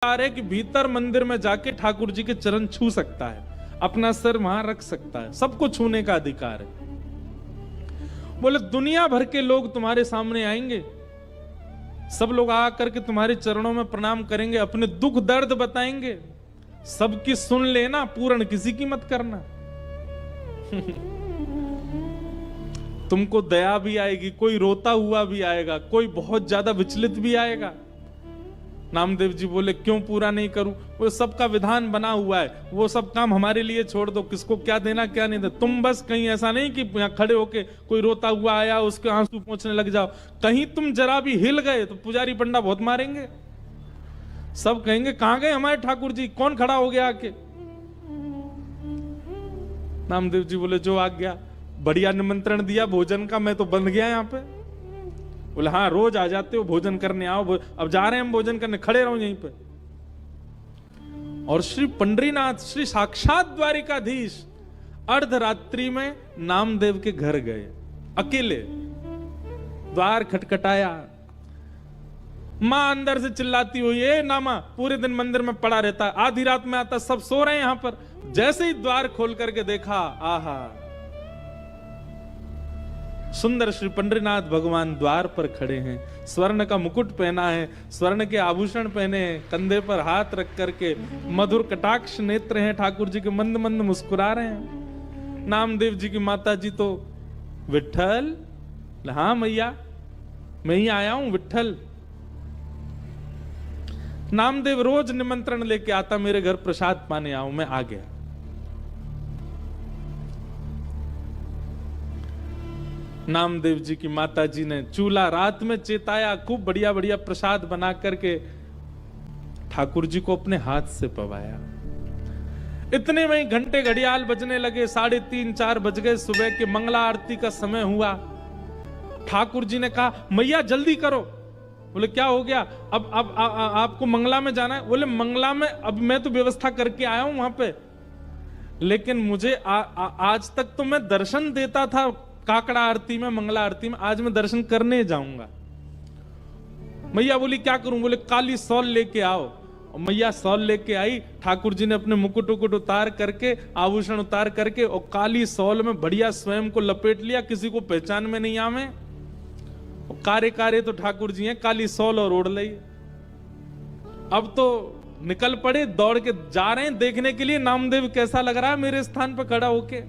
है कि भीतर मंदिर में जाके ठाकुर जी के चरण छू सकता है, अपना सर वहां रख सकता है, सबको छूने का अधिकार है। बोले दुनिया भर के लोग तुम्हारे सामने आएंगे, सब लोग आकर के तुम्हारे चरणों में प्रणाम करेंगे, अपने दुख दर्द बताएंगे, सबकी सुन लेना, पूर्ण किसी की मत करना। तुमको दया भी आएगी, कोई रोता हुआ भी आएगा, कोई बहुत ज्यादा विचलित भी आएगा। नामदेव जी बोले क्यों पूरा नहीं करूं? वो सबका विधान बना हुआ है, वो सब काम हमारे लिए छोड़ दो, किसको क्या देना क्या नहीं देना। तुम बस कहीं ऐसा नहीं कि यहाँ खड़े होके कोई रोता हुआ आया उसके आंसू पोंछने लग जाओ। कहीं तुम जरा भी हिल गए तो पुजारी पंडा बहुत मारेंगे, सब कहेंगे कहां गए हमारे ठाकुर जी, कौन खड़ा हो गया आके। नामदेव जी बोले जो आ गया, बढ़िया निमंत्रण दिया भोजन का, मैं तो बंध गया यहाँ पे। बोले हाँ रोज आ जाते हो भोजन करने, आओ अब जा रहे हैं हम भोजन करने, खड़े रहो यहीं पे। और श्री पंडरीनाथ श्री साक्षात द्वारिकाधीश अर्धरात्रि में नामदेव के घर गए, अकेले। द्वार खटखटाया, मां अंदर से चिल्लाती हुई ए नामा पूरे दिन मंदिर में पड़ा रहता है, आधी रात में आता, सब सो रहे हैं यहां पर। जैसे ही द्वार खोल करके देखा, आहा सुंदर श्री पंडरीनाथ भगवान द्वार पर खड़े हैं, स्वर्ण का मुकुट पहना है, स्वर्ण के आभूषण पहने हैं, कंधे पर हाथ रख करके मधुर कटाक्ष नेत्र हैं ठाकुर जी के, मंद मंद मुस्कुरा रहे हैं। नामदेव जी की माता जी तो विट्ठल, हाँ मैया मैं ही आया हूं विट्ठल। नामदेव रोज निमंत्रण लेके आता, मेरे घर प्रसाद पाने आओ, मैं आ गया। नामदेव जी की माता जी ने चूल्हा रात में चेताया, खूब बढ़िया बढ़िया प्रसाद बना करके ठाकुर जी को अपने हाथ से पवाया। इतने में घंटे घड़ियाल बजने लगे, 3:30-4 बज गए, सुबह के मंगला आरती का समय हुआ। ठाकुर जी ने कहा मैया जल्दी करो। बोले क्या हो गया? अब आपको मंगला में जाना है? बोले मंगला में अब मैं तो व्यवस्था करके आया हूं वहां पे, लेकिन मुझे आज तक तो मैं दर्शन देता था काकड़ा आरती में, मंगला आरती में, आज मैं दर्शन करने जाऊंगा। मैया बोली क्या करूं? बोले काली सौल लेके आओ। और मैया सौल लेके आई, ठाकुर जी ने अपने मुकुट उकुट उतार करके, आभूषण उतार करके, और काली सौल में बढ़िया स्वयं को लपेट लिया, किसी को पहचान में नहीं आवे। कारे कारे तो ठाकुर जी हैं, काली सौल और ओढ़ ली। अब तो निकल पड़े, दौड़ के जा रहे हैं देखने के लिए नामदेव कैसा लग रहा है मेरे स्थान पर खड़ा होके।